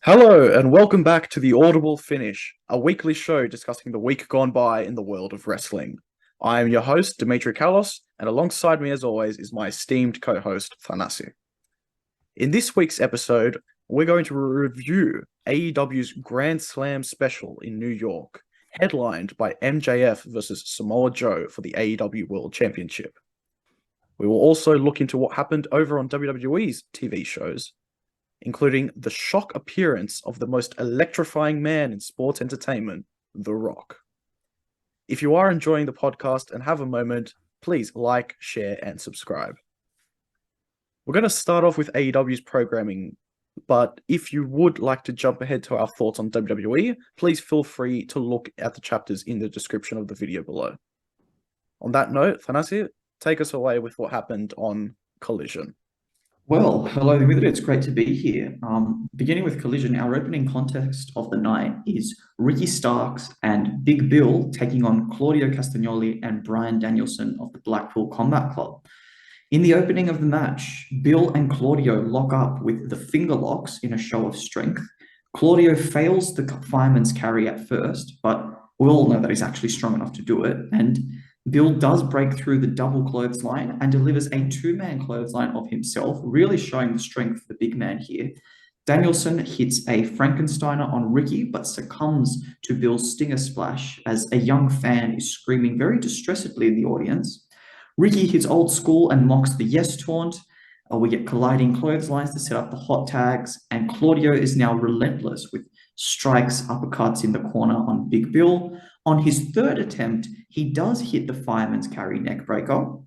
Hello, and welcome back to the Audible Finish, a weekly show discussing the week gone by in the world of wrestling. I am your host, Dimitri Kalos, and alongside me, as always, is my esteemed co-host, Thanasi. In this week's episode, we're going to review AEW's Grand Slam special in New York, headlined by MJF versus Samoa Joe for the AEW World Championship. We will also look into what happened over on WWE's TV shows, including the shock appearance of the most electrifying man in sports entertainment, The Rock. If you are enjoying the podcast and have a moment, please like, share, and subscribe. We're going to start off with AEW's programming, but if you would like to jump ahead to our thoughts on WWE, please feel free to look at the chapters in the description of the video below. On that note, Thanasi, take us away with what happened on Collision. Well, hello, Dimitri. It's great to be here. Beginning with Collision, our opening contest of the night is Ricky Starks and Big Bill taking on Claudio Castagnoli and Bryan Danielson of the Blackpool Combat Club. In the opening of the match, Bill and Claudio lock up with the finger locks in a show of strength. Claudio fails the fireman's carry at first, but we all know that he's actually strong enough to do it. And Bill does break through the double clothesline and delivers a two-man clothesline of himself, really showing the strength of the big man here. Danielson hits a Frankensteiner on Ricky, but succumbs to Bill's stinger splash as a young fan is screaming very distressedly in the audience. Ricky hits old school and mocks the yes taunt. We get colliding clotheslines to set up the hot tags, and Claudio is now relentless with strikes, uppercuts in the corner on Big Bill. On his third attempt, he does hit the fireman's carry neckbreaker,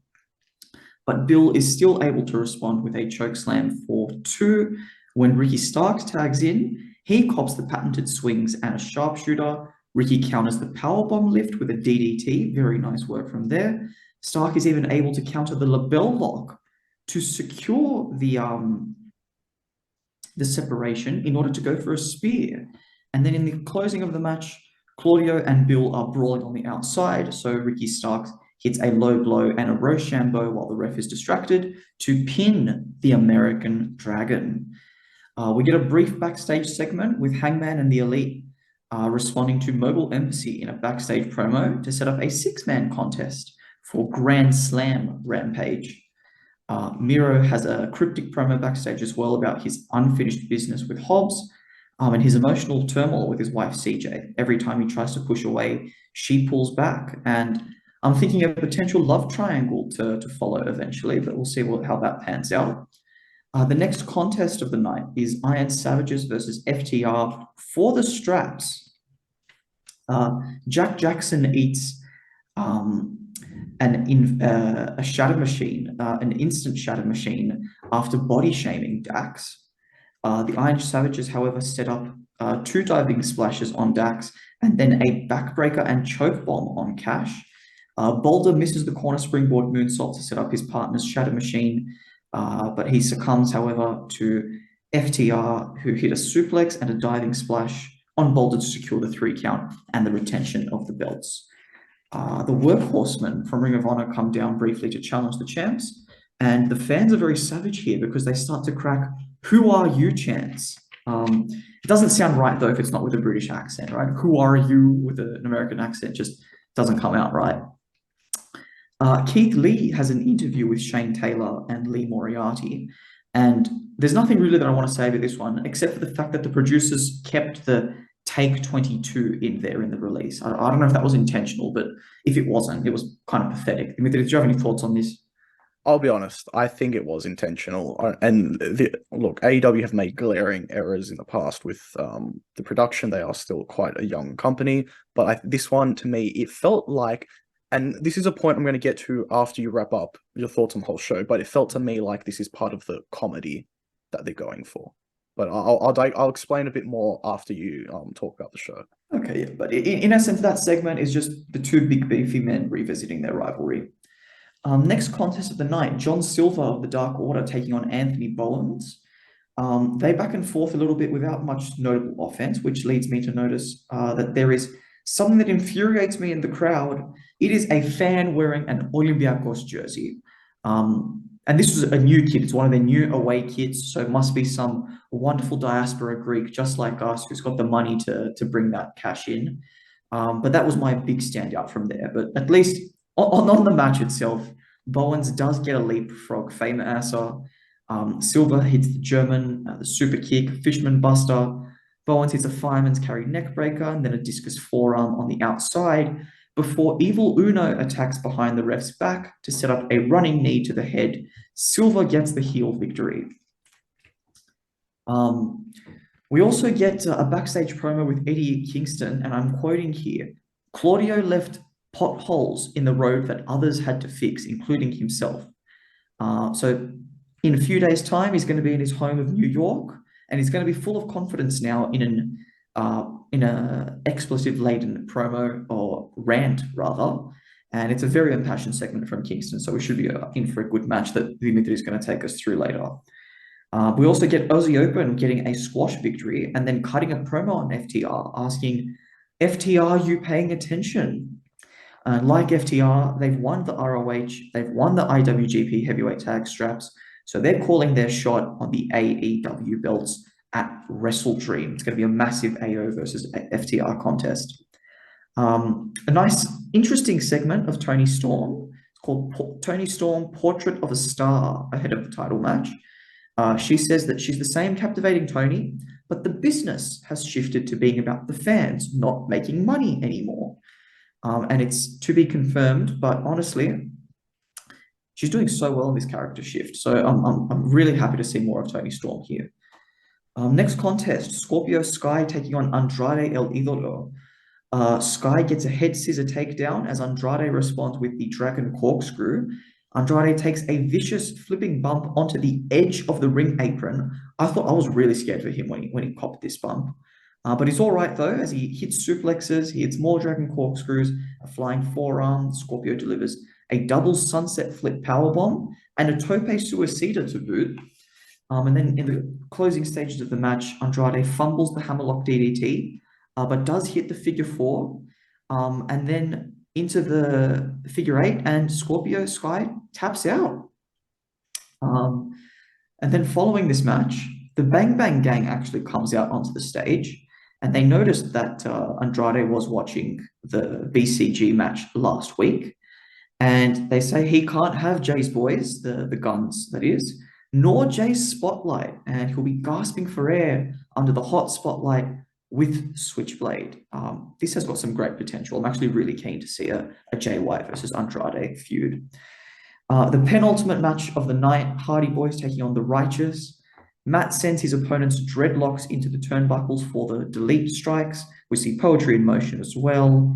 but Bill is still able to respond with a chokeslam for two. When Ricky Starks tags in, he cops the patented swings and a sharpshooter. Ricky counters the powerbomb lift with a DDT. Very nice work from there. Stark is even able to counter the label lock to secure the separation in order to go for a spear. And then in the closing of the match, Claudio and Bill are brawling on the outside, so Ricky Starks hits a low blow and a Rochambeau while the ref is distracted to pin the American Dragon. We get a brief backstage segment with Hangman and the Elite responding to Mobile Embassy in a backstage promo to set up a six-man contest for Grand Slam Rampage. Miro has a cryptic promo backstage as well about his unfinished business with Hobbs, and his emotional turmoil with his wife CJ. Every time he tries to push away, she pulls back. And I'm thinking of a potential love triangle to follow eventually, but we'll see how that pans out. The next contest of the night is Iron Savages versus FTR for the straps. Jack Jackson eats a shadow machine, an instant shadow machine after body shaming Dax. The Iron Savages, however, set up two diving splashes on Dax and then a backbreaker and choke bomb on Cash. Boulder misses the corner springboard moonsault to set up his partner's shadow machine, but he succumbs, however, to FTR, who hit a suplex and a diving splash on Boulder to secure the 3 count and the retention of the belts. The Workhorsemen from Ring of Honor come down briefly to challenge the champs, and the fans are very savage here because they start to crack "Who are you?" chants. It doesn't sound right though if it's not with a British accent, right? "Who are you?" with an American accent just doesn't come out right. Keith Lee has an interview with Shane Taylor and Lee Moriarty, and there's nothing really that I want to say about this one except for the fact that the producers kept the take 22 in there in the release. I don't know if that was intentional, but if it wasn't, it was kind of pathetic. Dimitri, did you have any thoughts on this? I'll be honest, I think it was intentional. And look, AEW have made glaring errors in the past with the production. They are still quite a young company, but this one, to me, it felt like, and this is a point I'm going to get to after you wrap up your thoughts on the whole show, but it felt to me like this is part of the comedy that they're going for. But I'll explain a bit more after you talk about the show. Okay, yeah, but in essence, that segment is just the two big beefy men revisiting their rivalry. Next contest of the night, John Silver of the Dark Order taking on Anthony Bowens. They back and forth a little bit without much notable offense, which leads me to notice that there is something that infuriates me in the crowd. It is a fan wearing an Olympiacos jersey. and this was a new kit. It's one of their new away kits, so it must be some wonderful diaspora Greek, just like us, who's got the money to bring that cash in. But that was my big standout from there. But at least on the match itself, Bowens does get a leapfrog Fame Asa. Silver hits the German, the super kick, Fishman Buster. Bowens hits a fireman's carry neck breaker and then a discus forearm on the outside before Evil Uno attacks behind the ref's back to set up a running knee to the head. Silver gets the heel victory. We also get a backstage promo with Eddie Kingston, and I'm quoting here, Claudio left potholes in the road that others had to fix, including himself. So in a few days' time, he's going to be in his home of New York, and he's going to be full of confidence now in an expletive-laden promo, or rant, rather. And it's a very impassioned segment from Kingston, so we should be in for a good match that Dimitri is going to take us through later. We also get Aussie Open getting a squash victory and then cutting a promo on FTR, asking, FTR, you paying attention? Like FTR, they've won the ROH, they've won the IWGP Heavyweight Tag Straps, so they're calling their shot on the AEW belts at Wrestle Dream. It's going to be a massive AO versus FTR contest. A nice, interesting segment of Toni Storm. It's called Toni Storm Portrait of a Star ahead of the title match. She says that she's the same captivating Toni, but the business has shifted to being about the fans, not making money anymore. And it's to be confirmed, but honestly, she's doing so well in this character shift. So I'm really happy to see more of Toni Storm here. Next contest, Scorpio Sky taking on Andrade El Idolo. Sky gets a head scissor takedown as Andrade responds with the Dragon Corkscrew. Andrade takes a vicious flipping bump onto the edge of the ring apron. I was really scared for him when he copped this bump. But he's all right, though, as he hits suplexes, he hits more Dragon Corkscrews, a flying forearm. Scorpio delivers a double sunset flip powerbomb and a tope suicida to boot. And then in the closing stages of the match, Andrade fumbles the hammerlock DDT, but does hit the figure four, and then into the figure eight, and Scorpio Sky taps out. And then following this match, the Bang Bang Gang actually comes out onto the stage, and they noticed that Andrade was watching the BCG match last week, and they say he can't have Jay's boys, the Guns, that is, nor Jay's spotlight, and he'll be gasping for air under the hot spotlight with Switchblade. This has got some great potential. I'm actually really keen to see a Jay White versus Andrade feud. The penultimate match of the night, Hardy Boys taking on the Righteous. Matt sends his opponent's dreadlocks into the turnbuckles for the delete strikes. We see Poetry in Motion as well.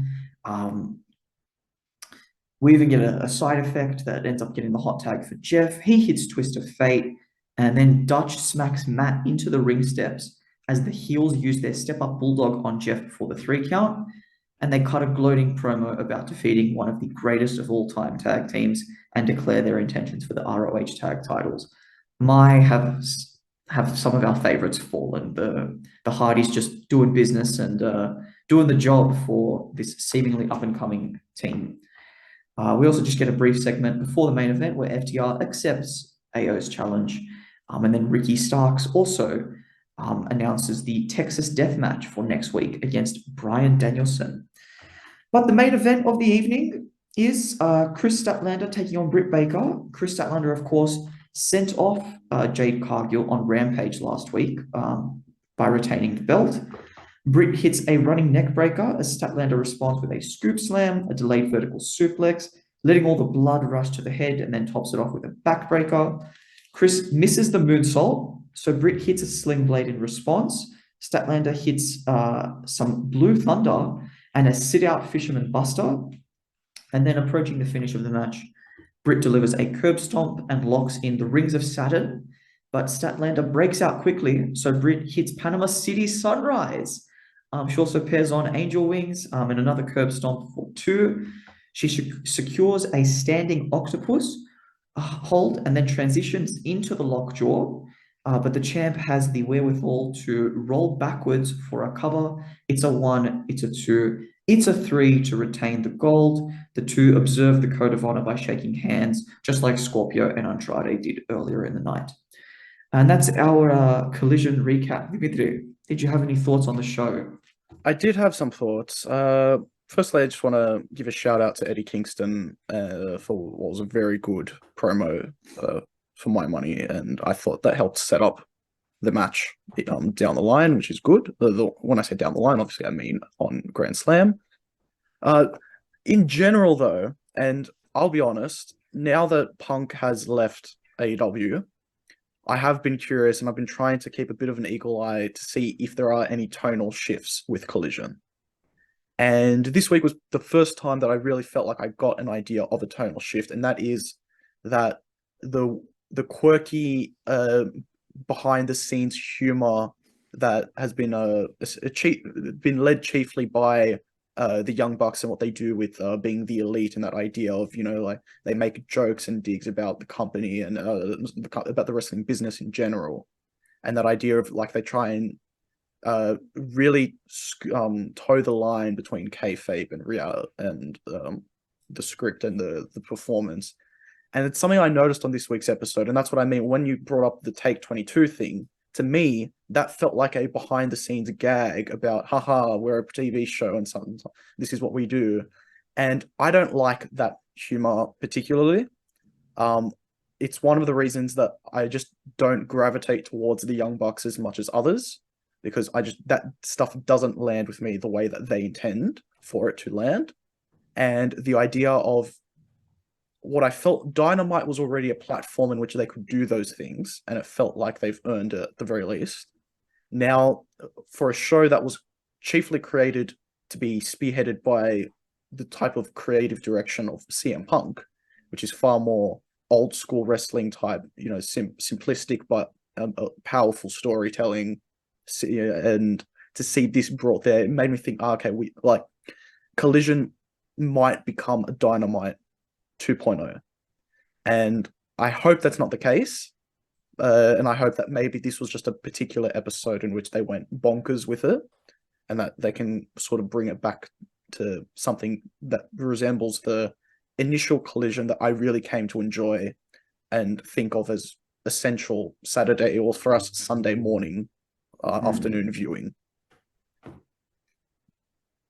We even get a side effect that ends up getting the hot tag for Jeff. He hits Twist of Fate, and then Dutch smacks Matt into the ring steps as the heels use their step-up bulldog on Jeff before the 3 count, and they cut a gloating promo about defeating one of the greatest of all-time tag teams and declare their intentions for the ROH tag titles. Have some of our favorites fallen. The Hardys just doing business and doing the job for this seemingly up-and-coming team. We also just get a brief segment before the main event where FTR accepts AO's challenge, and then Ricky Starks also announces the Texas Death Match for next week against Bryan Danielson. But the main event of the evening is Chris Statlander taking on Britt Baker. Chris Statlander, of course, sent off Jade Cargill on Rampage last week by retaining the belt. Britt hits a running neck breaker as Statlander responds with a scoop slam, a delayed vertical suplex, letting all the blood rush to the head, and then tops it off with a backbreaker. Chris misses the moonsault, so Britt hits a sling blade in response. Statlander hits some Blue Thunder and a sit-out Fisherman Buster. And then approaching the finish of the match, Britt delivers a curb stomp and locks in the Rings of Saturn, but Statlander breaks out quickly, so Britt hits Panama City Sunrise. She also pairs on Angel Wings and another curb stomp for 2. She secures a standing octopus hold and then transitions into the lockjaw, but the champ has the wherewithal to roll backwards for a cover. It's a 1, it's a 2, It's a 3 to retain the gold, the 2 observe the code of honor by shaking hands, just like Scorpio and Andrade did earlier in the night. And that's our Collision recap. Dimitri, did you have any thoughts on the show? I did have some thoughts. Firstly, I just want to give a shout out to Eddie Kingston for what was a very good promo for my money, and I thought that helped set up the match down the line, which is good. When I say down the line, obviously I mean on Grand Slam. In general, though, and I'll be honest, now that Punk has left AEW, I have been curious and I've been trying to keep a bit of an eagle eye to see if there are any tonal shifts with Collision. And this week was the first time that I really felt like I got an idea of a tonal shift, and that is that the quirky behind the scenes humor that has been been led chiefly by the Young Bucks and what they do with being the elite, and that idea of, like, they make jokes and digs about the company and about the wrestling business in general, and that idea of, like, they try and really toe the line between kayfabe and real and the script and the performance. And it's something I noticed on this week's episode, and that's what I mean when you brought up the Take 22 thing. To me, that felt like a behind the scenes gag about, haha, we're a TV show and something. This is what we do. And I don't like that humor particularly. It's one of the reasons that I just don't gravitate towards the Young Bucks as much as others, because that stuff doesn't land with me the way that they intend for it to land. And the idea of what I felt, Dynamite was already a platform in which they could do those things, and it felt like they've earned it at the very least. Now, for a show that was chiefly created to be spearheaded by the type of creative direction of CM Punk, which is far more old school wrestling type, simplistic but powerful storytelling, and to see this brought there, it made me think, okay, Collision might become a Dynamite 2.0, and I hope that's not the case, and I hope that maybe this was just a particular episode in which they went bonkers with it, and that they can sort of bring it back to something that resembles the initial Collision that I really came to enjoy and think of as essential Saturday, or for us Sunday morning afternoon viewing.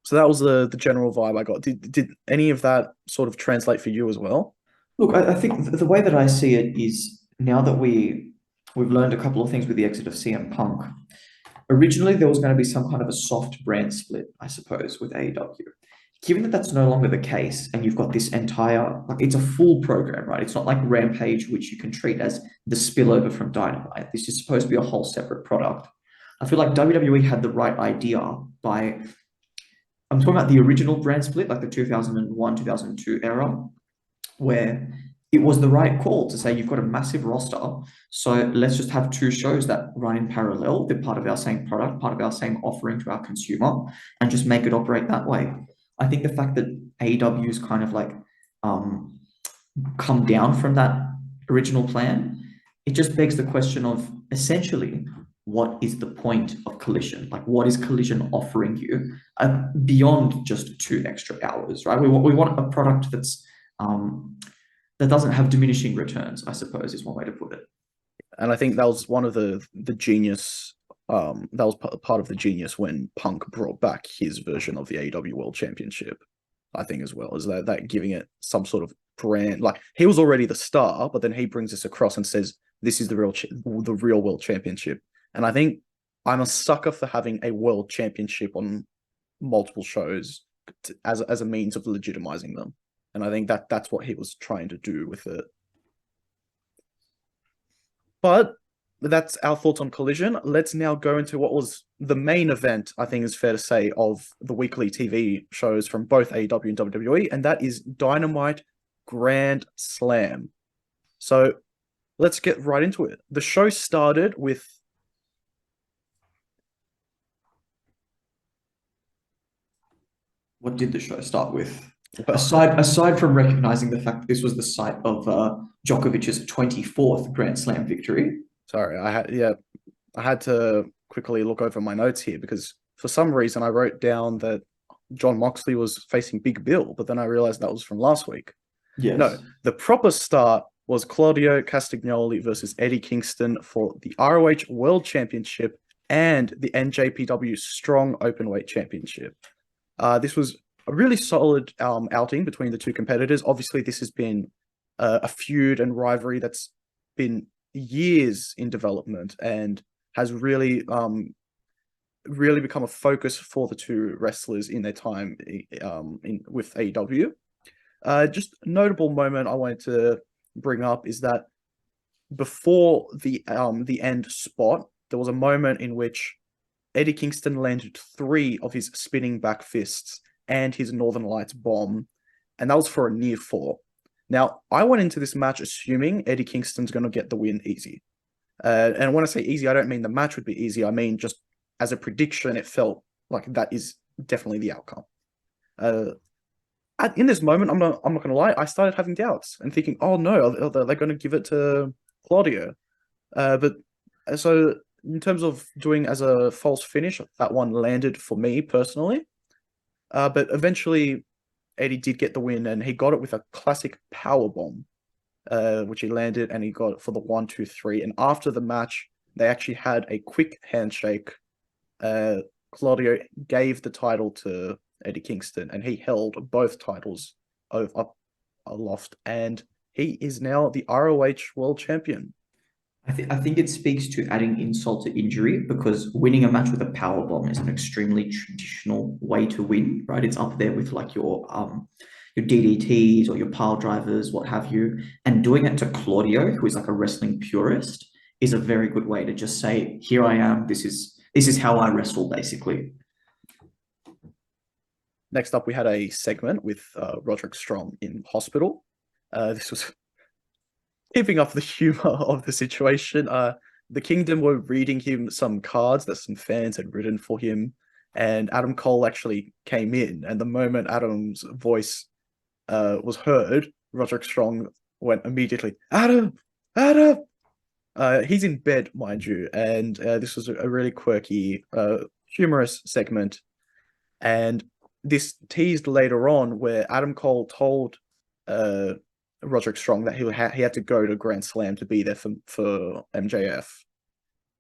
So that was the general vibe I got. Did any of that sort of translate for you as well? Look, I think the way that I see it is, now that we've learned a couple of things with the exit of CM Punk. Originally, there was going to be some kind of a soft brand split, I suppose, with AEW. Given that that's no longer the case, and you've got this entire, it's a full program, right? It's not like Rampage, which you can treat as the spillover from Dynamite. This is supposed to be a whole separate product. I feel like WWE had the right idea by, I'm talking about the original brand split, like the 2001, 2002 era, where it was the right call to say, you've got a massive roster, so let's just have 2 shows that run in parallel. They're part of our same product, part of our same offering to our consumer, and just make it operate that way. I think the fact that AEW is kind of like come down from that original plan, it just begs the question of, essentially, what is the point of Collision? Like, what is Collision offering you beyond just 2 extra hours, right? We want a product that's that doesn't have diminishing returns, I suppose, is one way to put it. And I think that was one of the genius. That was part of the genius when Punk brought back his version of the AEW World Championship, I think, as well, is that giving it some sort of brand. Like, he was already the star, but then he brings us across and says, this is the real World Championship. And I think I'm a sucker for having a World Championship on multiple shows as a means of legitimizing them. And I think that's what he was trying to do with it. But that's our thoughts on Collision. Let's now go into what was the main event, I think is fair to say, of the weekly TV shows from both AEW and WWE, and that is Dynamite Grand Slam. So let's get right into it. The show started with... What did the show start with? Aside from recognizing the fact that this was the site of Djokovic's 24th Grand Slam victory. Sorry, I had to quickly look over my notes here, because for some reason I wrote down that John Moxley was facing Big Bill, but then I realized that was from last week. No, Yes. the proper start was Claudio Castagnoli versus Eddie Kingston for the ROH World Championship and the NJPW Strong Openweight Championship. This was a really solid outing between the two competitors. Obviously, this has been a feud and rivalry that's been years in development and has really become a focus for the two wrestlers in their time with AEW. Just a notable moment I wanted to bring up is that before the end spot, there was a moment in which Eddie Kingston landed 3 of his spinning back fists and his Northern Lights bomb, and that was for a near fall. Now, I went into this match assuming Eddie Kingston's going to get the win easy. And when I say easy, I don't mean the match would be easy. I mean just as a prediction, it felt like that is definitely the outcome. In this moment, I'm not going to lie, I started having doubts and thinking, oh no, they're going to give it to Claudio. But so in terms of doing as a false finish, that one landed for me personally. But eventually, Eddie did get the win, and he got it with a classic power bomb, which he landed, and he got it for the 1-2-3. And after the match, they actually had a quick handshake. Claudio gave the title to Eddie Kingston, and he held both titles up aloft, and he is now the ROH World Champion. I think it speaks to adding insult to injury because winning a match with a power bomb is an extremely traditional way to win, right? It's up there with like your DDTs or your pile drivers, what have you. And doing it to Claudio, who is like a wrestling purist, is a very good way to just say, "Here I am. This is how I wrestle," basically. Next up, we had a segment with Roderick Strong in hospital. This was keeping up the humor of the situation. The Kingdom were reading him some cards that some fans had written for him, and Adam Cole actually came in. And the moment Adam's voice was heard, Roderick Strong went immediately, "Adam, Adam!" He's in bed, mind you, and this was a really quirky, humorous segment. And this teased later on where Adam Cole told Roderick Strong that he had to go to Grand Slam to be there for MJF.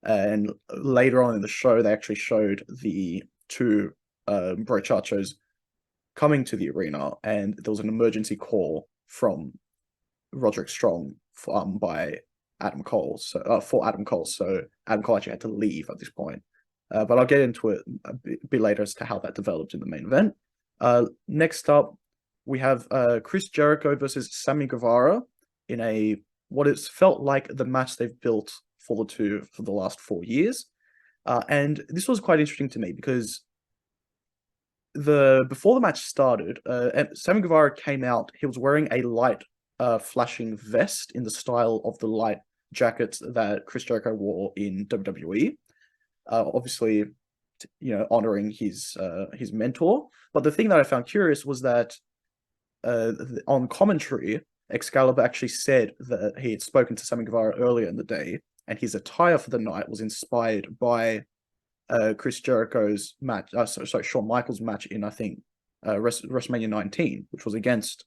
And later on in the show, they actually showed the two brochachos coming to the arena, and there was an emergency call from Roderick Strong by Adam Cole, for Adam Cole. So Adam Cole actually had to leave at this point. But I'll get into it a bit later as to how that developed in the main event. Next up, we have Chris Jericho versus Sammy Guevara in a what it's felt like the match they've built for the two for the last 4 years. And this was quite interesting to me because before the match started, Sammy Guevara came out. He was wearing a light flashing vest in the style of the light jackets that Chris Jericho wore in WWE. Obviously, honoring his mentor. But the thing that I found curious was that on commentary, Excalibur actually said that he had spoken to Sammy Guevara earlier in the day, and his attire for the night was inspired by Chris Jericho's match. Sorry, Shawn Michaels' match in I think WrestleMania 19, which was against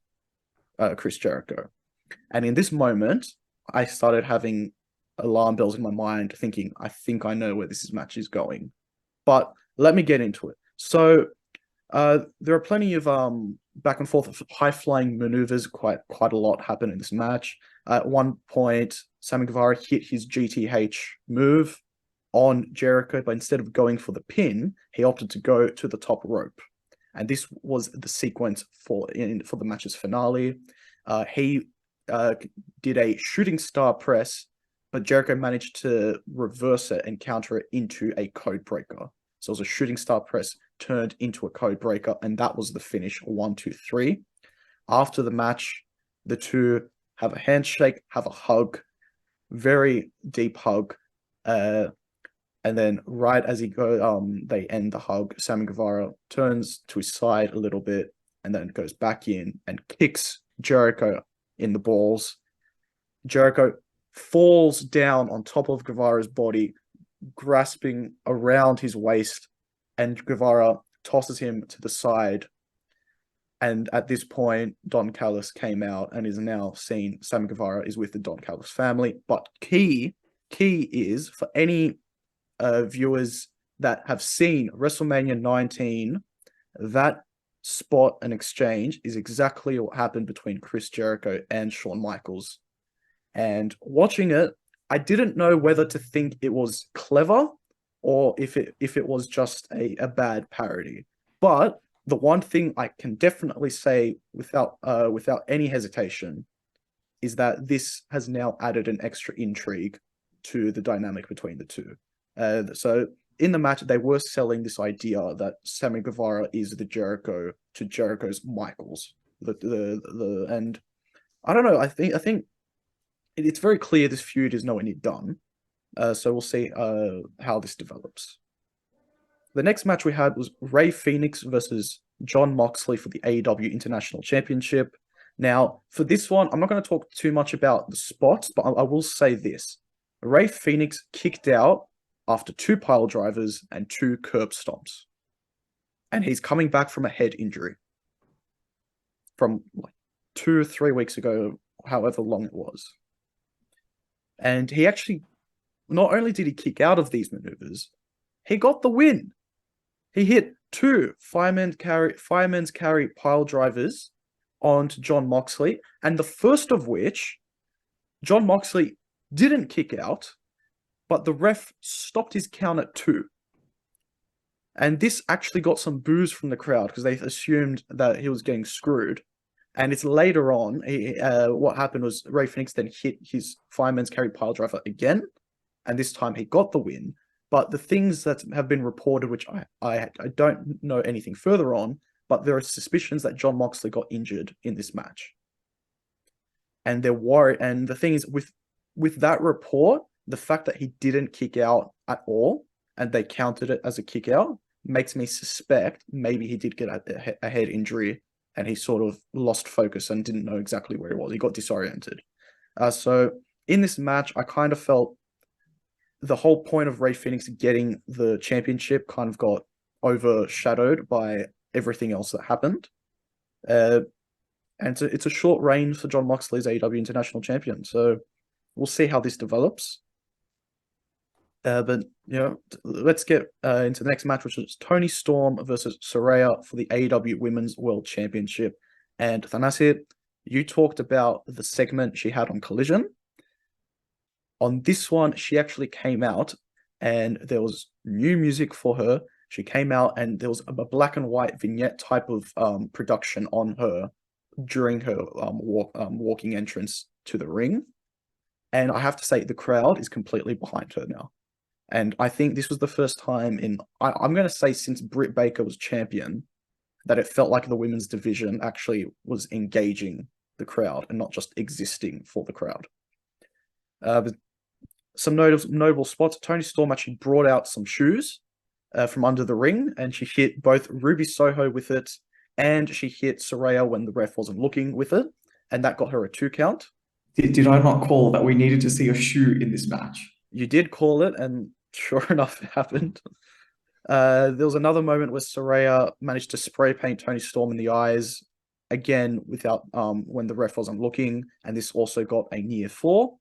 Chris Jericho. And in this moment, I started having alarm bells in my mind, thinking, I think I know where this match is going. But let me get into it. So there are plenty of back and forth of high-flying maneuvers. Quite a lot happened in this match. At one point, Sammy Guevara hit his GTH move on Jericho, but instead of going for the pin, he opted to go to the top rope. And this was the sequence for the match's finale. He did a shooting star press, but Jericho managed to reverse it and counter it into a code breaker. So it was a shooting star press turned into a code breaker, and that was the finish, 1-2-3. After the match, the two have a handshake, have a hug, very deep hug. And then right as they end the hug, Sammy Guevara turns to his side a little bit and then goes back in and kicks Jericho in the balls. Jericho falls down on top of Guevara's body, grasping around his waist, and Guevara tosses him to the side. And at this point, Don Callis came out and is now seen. Sammy Guevara is with the Don Callis family. But key is for any viewers that have seen WrestleMania 19, that spot and exchange is exactly what happened between Chris Jericho and Shawn Michaels. And watching it, I didn't know whether to think it was clever or if it was just a bad parody. But the one thing I can definitely say without any hesitation is that this has now added an extra intrigue to the dynamic between the two. So in the match, they were selling this idea that Sammy Guevara is the Jericho to Jericho's Michaels. And I don't know. I think it's very clear this feud is nowhere near done. So we'll see how this develops. The next match we had was Rey Fenix versus Jon Moxley for the AEW International Championship. Now, for this one, I'm not going to talk too much about the spots, but I will say this. Rey Fenix kicked out after 2 pile drivers and 2 curb stomps. And he's coming back from a head injury from like 2 or 3 weeks ago, however long it was. And he actually, not only did he kick out of these maneuvers, he got the win. He hit 2 fireman's carry pile drivers onto Jon Moxley, and the first of which, Jon Moxley didn't kick out, but the ref stopped his count at 2. And this actually got some boos from the crowd because they assumed that he was getting screwed. And it's later on, what happened was Rey Fenix then hit his fireman's carry pile driver again, and this time he got the win. But the things that have been reported, which I don't know anything further on, but there are suspicions that Jon Moxley got injured in this match. And they're worried. And the thing is, with that report, the fact that he didn't kick out at all, and they counted it as a kick out, makes me suspect maybe he did get a head injury, and he sort of lost focus and didn't know exactly where he was. He got disoriented. So in this match, I kind of felt the whole point of Rey Fenix getting the championship kind of got overshadowed by everything else that happened. And it's a short reign for Jon Moxley as AEW International Champion. So we'll see how this develops. But let's get into the next match, which is Toni Storm versus Saraya for the AEW Women's World Championship. And Thanasit, you talked about the segment she had on Collision. On this one, she actually came out and there was new music for her. She came out and there was a black and white vignette type of production on her during her walking entrance to the ring. And I have to say, the crowd is completely behind her now. And I think this was the first time I'm going to say since Britt Baker was champion, that it felt like the women's division actually was engaging the crowd and not just existing for the crowd. But some notable spots. Toni Storm actually brought out some shoes from under the ring, and she hit both Ruby Soho with it, and she hit Saraya when the ref wasn't looking with it, and that got her a 2 count. Did I not call that we needed to see a shoe in this match? You did call it, and sure enough, it happened. There was another moment where Saraya managed to spray paint Toni Storm in the eyes, again without when the ref wasn't looking, and this also got a near 4.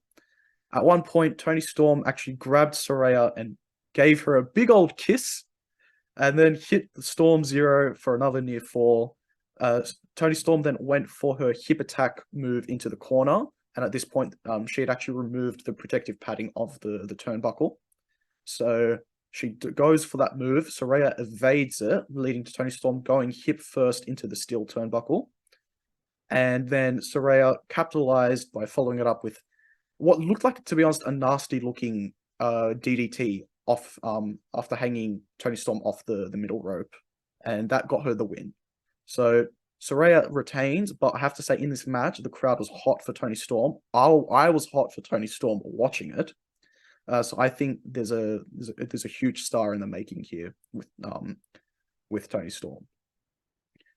At one point, Toni Storm actually grabbed Saraya and gave her a big old kiss, and then hit the Storm Zero for another near 4. Toni Storm then went for her hip attack move into the corner, and at this point, she had actually removed the protective padding of the turnbuckle. So she goes for that move. Saraya evades it, leading to Toni Storm going hip first into the steel turnbuckle. And then Saraya capitalized by following it up with what looked like, to be honest, a nasty-looking DDT off after hanging Toni Storm off the middle rope. And that got her the win. So Saraya retains, but I have to say in this match, the crowd was hot for Toni Storm. I was hot for Toni Storm watching it. So I think there's a huge star in the making here with Toni Storm.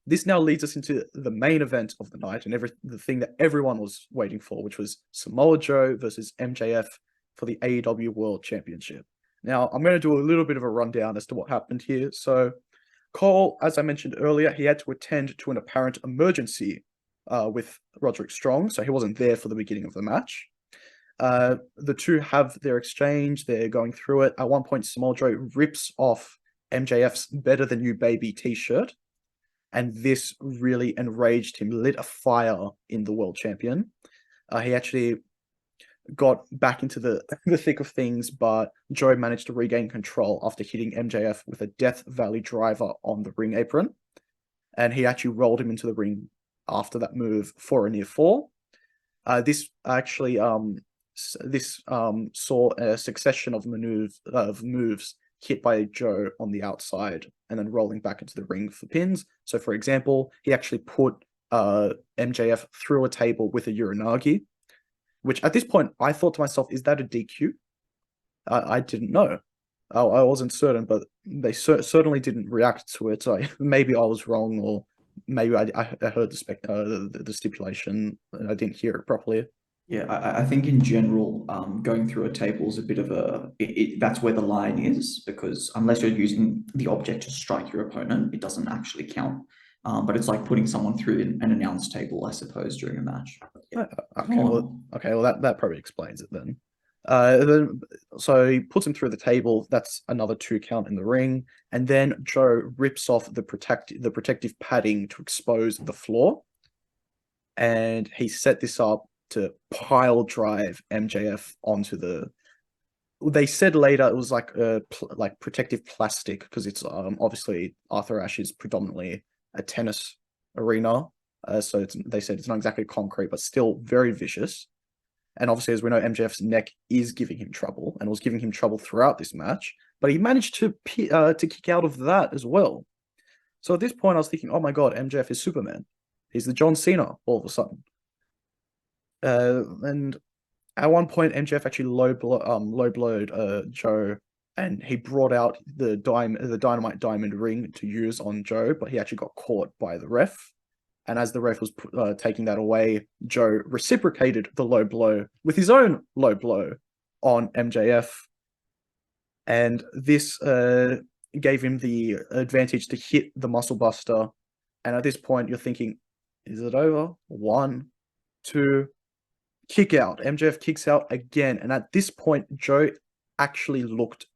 This now leads us into the main event of the night and the thing that everyone was waiting for, which was Samoa Joe versus MJF for the AEW World Championship. Now, I'm going to do a little bit of a rundown as to what happened here. So Cole, as I mentioned earlier, he had to attend to an apparent emergency with Roderick Strong, so he wasn't there for the beginning of the match. The two have their exchange, they're going through it. At one point, Samoa Joe rips off MJF's Better Than You Baby t-shirt, and this really enraged him, lit a fire in the world champion. He actually got back into the thick of things, but Joe managed to regain control after hitting MJF with a Death Valley driver on the ring apron. And he actually rolled him into the ring after that move for a near fall. This actually saw a succession of moves hit by Joe on the outside and then rolling back into the ring for pins. So, for example, he actually put MJF through a table with a Uranagi, which at this point I thought to myself, is that a DQ? I didn't know. I wasn't certain, but they certainly didn't react to it. So maybe I was wrong, or maybe I heard the stipulation and I didn't hear it properly. Yeah, I think in general, going through a table is a bit of that's where the line is, because unless you're using the object to strike your opponent, it doesn't actually count. But it's like putting someone through an announce table, I suppose, during a match. Yeah. Okay, well that probably explains it then. So he puts him through the table. That's another 2 count in the ring, and then Joe rips off the protective padding to expose the floor, and he set this up to pile drive MJF onto the. They said later it was like like protective plastic, because it's obviously Arthur Ashe is predominantly a tennis arena, so they said it's not exactly concrete, but still very vicious. And obviously, as we know, MJF's neck is giving him trouble, and was giving him trouble throughout this match. But he managed to kick out of that as well. So at this point, I was thinking, oh my god, MJF is Superman. He's the John Cena all of a sudden. And at one point, MJF actually low blowed Joe, and he brought out the Dynamite Diamond ring to use on Joe, but he actually got caught by the ref. And as the ref was taking that away, Joe reciprocated the low blow with his own low blow on MJF. And this gave him the advantage to hit the Muscle Buster. And at this point, you're thinking, is it over? 1, 2, kick out. MJF kicks out again. And at this point, Joe actually looked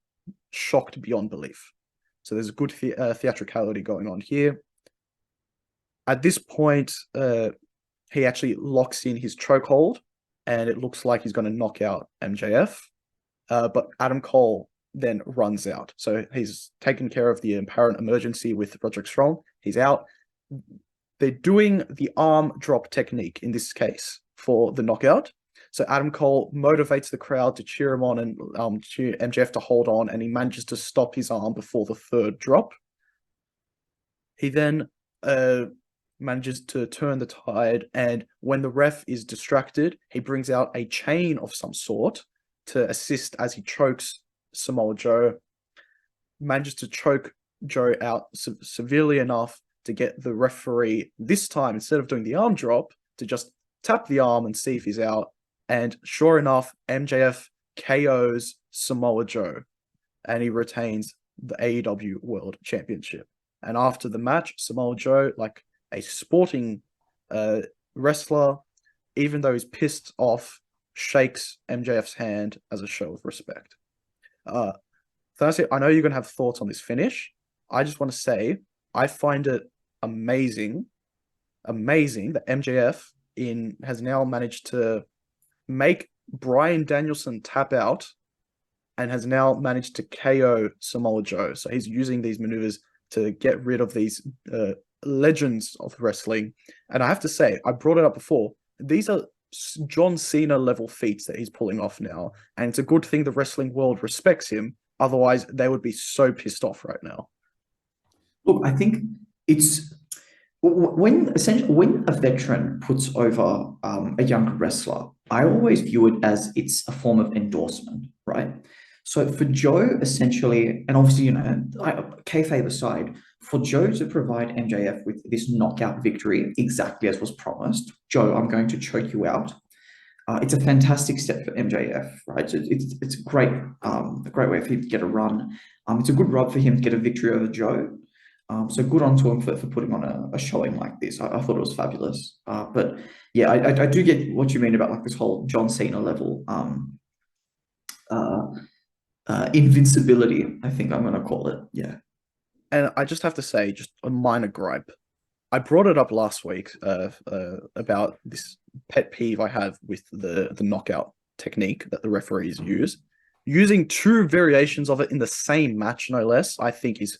shocked beyond belief. So there's a good theatricality going on here. At this point, he actually locks in his chokehold, and it looks like he's going to knock out MJF. But Adam Cole then runs out. So he's taken care of the apparent emergency with Roderick Strong. He's out. They're doing the arm drop technique in this case for the knockout. So Adam Cole motivates the crowd to cheer him on and cheer MJF to hold on, and he manages to stop his arm before the 3rd drop. He then manages to turn the tide, and when the ref is distracted, he brings out a chain of some sort to assist as he chokes Samoa Joe, manages to choke Joe out severely enough to get the referee this time, instead of doing the arm drop, to just tap the arm and see if he's out. And sure enough, MJF KOs Samoa Joe, and he retains the AEW World Championship. And after the match, Samoa Joe, like a sporting wrestler, even though he's pissed off, shakes MJF's hand as a show of respect. Honestly, I know you're going to have thoughts on this finish. I just want to say, I find it amazing that MJF has now managed to make Bryan Danielson tap out and has now managed to KO Samoa Joe. So he's using these maneuvers to get rid of these legends of wrestling. And I have to say, I brought it up before, these are John Cena level feats that he's pulling off now. And it's a good thing the wrestling world respects him. Otherwise, they would be so pissed off right now. Look, I think it's when a veteran puts over a young wrestler, I always view it as it's a form of endorsement, right? So for Joe, essentially, and obviously, kayfabe aside, for Joe to provide MJF with this knockout victory, exactly as was promised, Joe, I'm going to choke you out. It's a fantastic step for MJF, right? So it's a great way for him to get a run. It's a good rub for him to get a victory over Joe. So good on to him for putting on a showing like this. I thought it was fabulous. But yeah, I do get what you mean about like this whole John Cena level uh, invincibility, I think I'm going to call it. Yeah. And I just have to say, just a minor gripe. I brought it up last week about this pet peeve I have with the knockout technique that the referees use. Using two variations of it in the same match, no less, I think is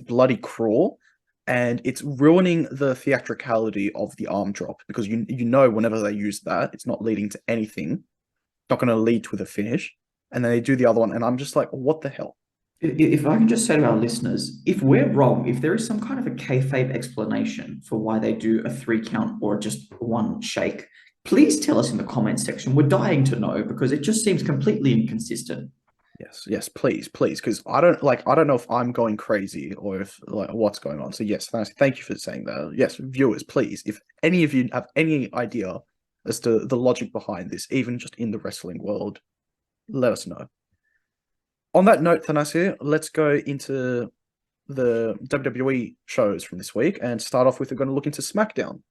bloody cruel, and it's ruining the theatricality of the arm drop because you know whenever they use that, it's not leading to anything, not going to lead to the finish, and then they do the other one, and I'm just like, what the hell? If I can just say to our listeners, if we're wrong, if there is some kind of a kayfabe explanation for why they do a 3 count or just one shake, please tell us in the comments section. We're dying to know because it just seems completely inconsistent. Yes, please, because I don't know if I'm going crazy or if like what's going on. So yes, thank you for saying that. Yes, viewers, please, if any of you have any idea as to the logic behind this, even just in the wrestling world, let us know. On that note, Thanasi, let's go into the WWE shows from this week and start off with we're going to look into SmackDown.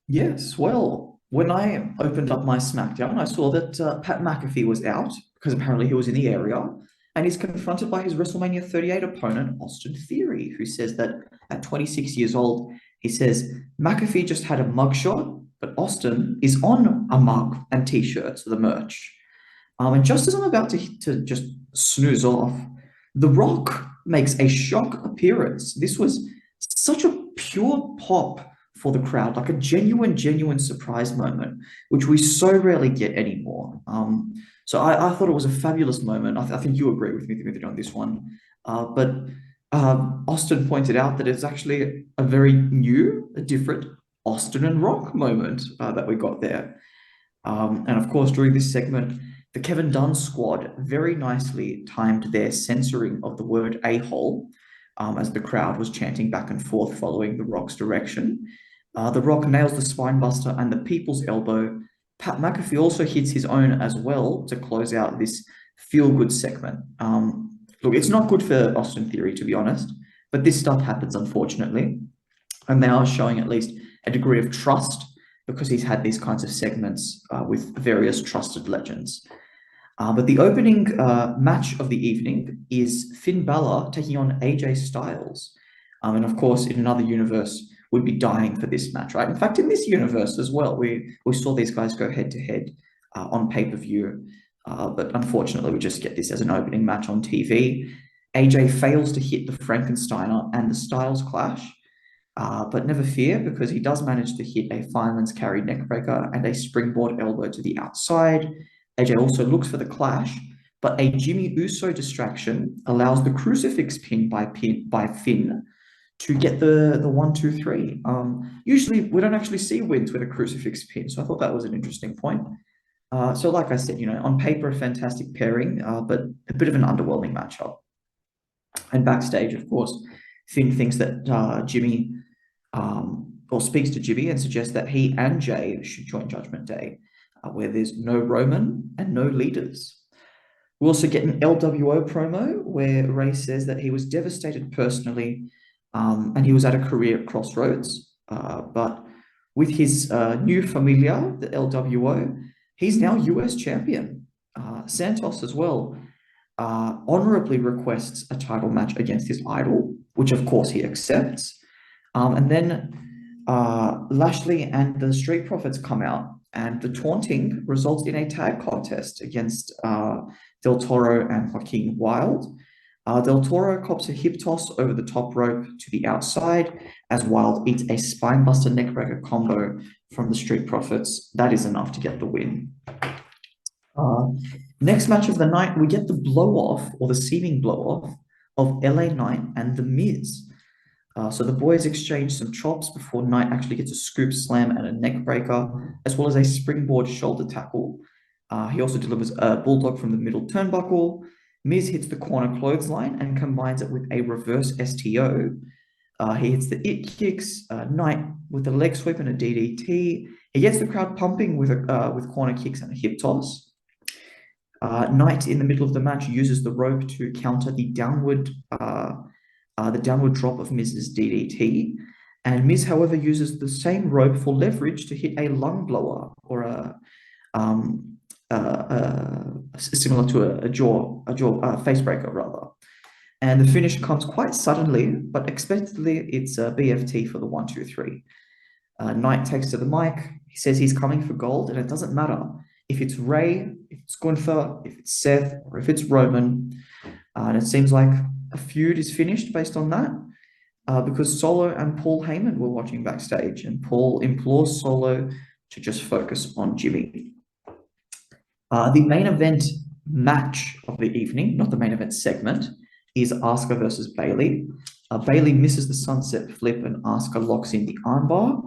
Yes, well, when I opened up my SmackDown, I saw that Pat McAfee was out because apparently he was in the area, and he's confronted by his WrestleMania 38 opponent, Austin Theory, who says that at 26 years old, he says McAfee just had a mugshot, but Austin is on a mug and t-shirts, the merch. And just as I'm about to just snooze off, The Rock makes a shock appearance. This was such a pure pop for the crowd, like a genuine surprise moment, which we so rarely get anymore. So I thought it was a fabulous moment. I think you agree with me, Dimitri, on this one. But Austin pointed out that it's actually a very new, a different Austin and Rock moment that we got there. And of course, during this segment, the Kevin Dunn squad very nicely timed their censoring of the word a-hole as the crowd was chanting back and forth following The Rock's direction. The Rock nails the spinebuster and the people's elbow. Pat McAfee also hits his own as well to close out this feel-good segment. Look, it's not good for Austin Theory, to be honest, but this stuff happens, unfortunately. And they are showing at least a degree of trust because he's had these kinds of segments with various trusted legends. But the opening match of the evening is Finn Balor taking on AJ Styles. And of course, in another universe, we'd be dying for this match, right? In fact, in this universe as well, we saw these guys go head-to-head on pay-per-view. But unfortunately, we just get this as an opening match on TV. AJ fails to hit the Frankensteiner and the Styles clash. But never fear, because he does manage to hit a fireman's carry neckbreaker and a springboard elbow to the outside. AJ also looks for the clash, but a Jimmy Uso distraction allows the crucifix pin by Finn to get the 1, 2, 3. Usually, we don't actually see wins with a crucifix pin, so I thought that was an interesting point. So like I said, on paper, a fantastic pairing, but a bit of an underwhelming matchup. And backstage, of course, Finn thinks that Jimmy or speaks to Jimmy and suggests that he and Jay should join Judgment Day, where there's no Roman and no leaders. We also get an LWO promo where Ray says that he was devastated personally and he was at a career crossroads. But with his new familiar, the LWO, he's now US champion. Santos as well honorably requests a title match against his idol, which of course he accepts. And then Lashley and the Street Profits come out, and the taunting results in a tag contest against Del Toro and Joaquin Wilde. Del Toro cops a hip toss over the top rope to the outside as Wilde eats a spinebuster neckbreaker combo from the Street Profits. That is enough to get the win. Next match of the night, we get the blow-off, or the seeming blow-off, of LA Knight and The Miz. So the boys exchange some chops before Knight actually gets a scoop slam and a neck breaker, as well as a springboard shoulder tackle. He also delivers a bulldog from the middle turnbuckle. Miz hits the corner clothesline and combines it with a reverse STO. He hits the it kicks, Knight with a leg sweep and a DDT. He gets the crowd pumping with corner kicks and a hip toss. Knight in the middle of the match uses the rope to counter the downward the downward drop of Miz's DDT. And Miz, however, uses the same rope for leverage to hit a lung blower or um, similar to a jaw face breaker rather. And the finish comes quite suddenly, but expectedly, it's a BFT for the 1, 2, 3. Knight takes to the mic. He says he's coming for gold, and it doesn't matter if it's Ray, if it's Gunther, if it's Seth, or if it's Roman. And it seems like a feud is finished based on that, because Solo and Paul Heyman were watching backstage, and Paul implores Solo to just focus on Jimmy. The main event match of the evening, not the main event segment, is Asuka versus Bayley. Bayley misses the sunset flip and Asuka locks in the armbar.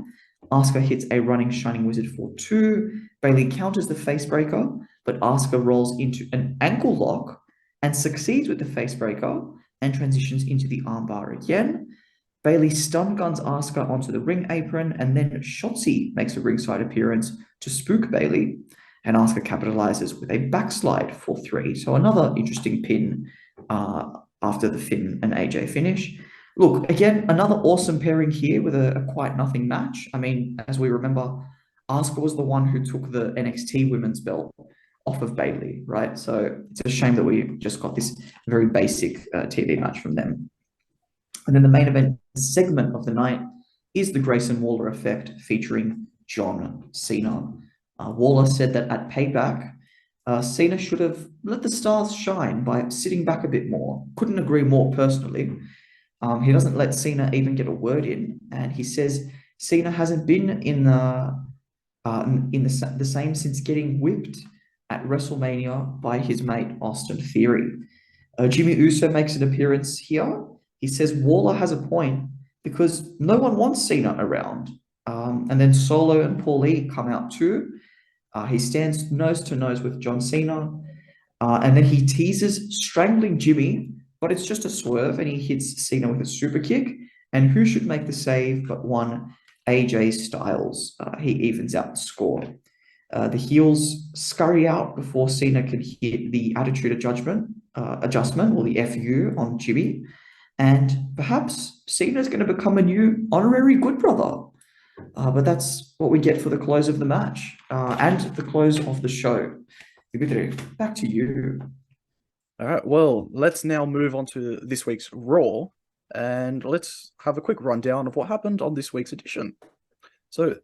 Asuka hits a running Shining Wizard for 2. Bayley counters the face breaker, but Asuka rolls into an ankle lock and succeeds with the face breaker and transitions into the armbar again. Bayley stun guns Asuka onto the ring apron, and then Shotzi makes a ringside appearance to spook Bayley, and Asuka capitalizes with a backslide for 3. So another interesting pin after the Finn and AJ finish. Look, again, another awesome pairing here with a quite nothing match. I mean, as we remember, Asuka was the one who took the NXT women's belt off of Bayley, right? So it's a shame that we just got this very basic TV match from them. And then the main event segment of the night is the Grayson Waller effect featuring John Cena. Waller said that at Payback, Cena should have let the stars shine by sitting back a bit more. Couldn't agree more personally. He doesn't let Cena even get a word in, and he says Cena hasn't been in the same since getting whipped at WrestleMania by his mate Austin Theory. Jimmy Uso makes an appearance here. He says Waller has a point because no one wants Cena around. And then Solo and Paulie come out too. He stands nose to nose with John Cena. And then he teases strangling Jimmy, but it's just a swerve, and he hits Cena with a super kick. And who should make the save but one AJ Styles? He evens out the score. The heels scurry out before Cena can hit the Attitude Adjustment, or the FU on Jimmy. And perhaps Cena's going to become a new honorary good brother. But that's what we get for the close of the match and the close of the show. Dimitri, back to you. All right, well, let's now move on to this week's Raw, and let's have a quick rundown of what happened on this week's edition. So,